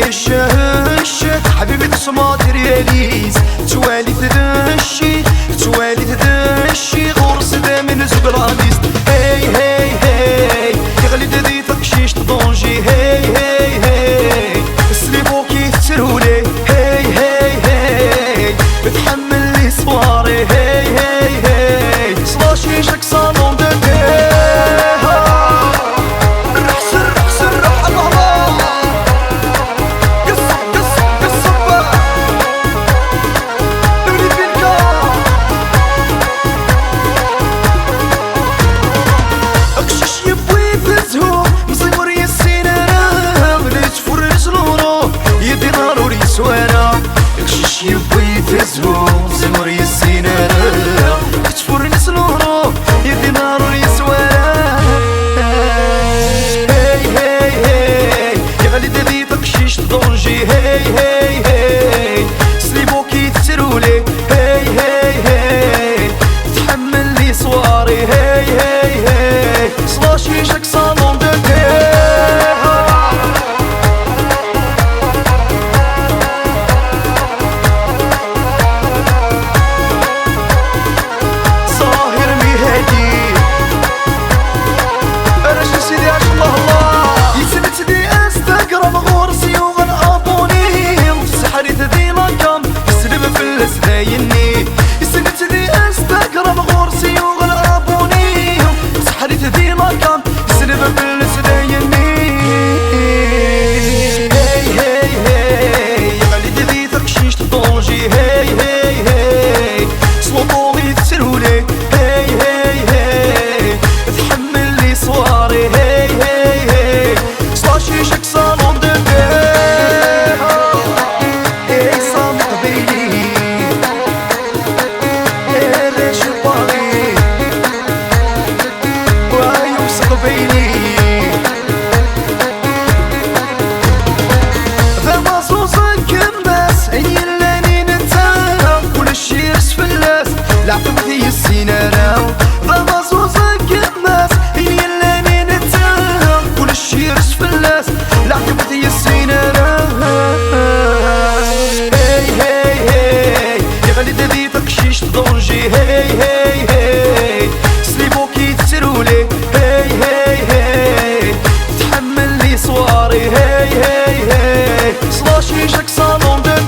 يشهش حبيبي تسمع ترياليز توالي تدشي توالي تدشي غرس دا من زبرانيس هاي هاي هاي يغلي دي تقشيش تضونجي هاي هاي هاي سليبوكي تسرولي هاي هاي هاي بتحمل لي صواري هاي هاي هاي سلاشي شك صالون دو يبغي تزهو زمر يسينارا تفور نسلورو يدي نار يسوارا هاي هاي هاي يا غالي دي تقشيش تضونجي هاي هاي هاي سليبوكي تسرولي هاي هاي هاي تحمل لي صواري هاي هاي هاي سلاشي شك صالون دو زايني السنة دي انستغرام غورسي وغلابوني سحرت دي مكان السنة بالناس زايني هاي هاي هاي غالي دي تقشيش تضونجي هاي هاي هاي سلطوني تسرولي هاي هاي هاي تحمل لي صواري هاي هاي هاي سلاشي شك صالون دو هاي صامت بيلي لعبتي السينارا ضما زوزك الناس هي اللي نتاها كل شي رش في الناس لعبتي السينارا هاي هاي هاي يا غالي دي تقشيش تضونجي هاي هاي هاي سليبوكي تسرولي هاي هاي هاي تحمل لي صواري هاي هاي هاي سلاشي شك صالون دو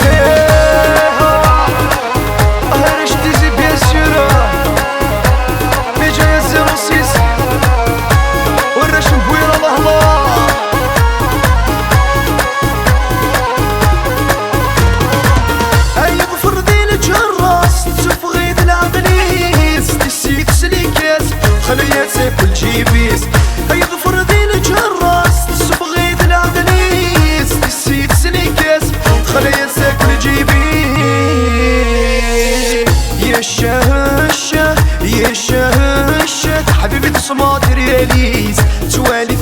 خليتك كل جيبيس هاي ظفر ذي الجراس تسبغيت العدنيس نسيت سنيكس خليتك كل جيبيس يشهش يشهش حبيبي تسمع ترياليز توالي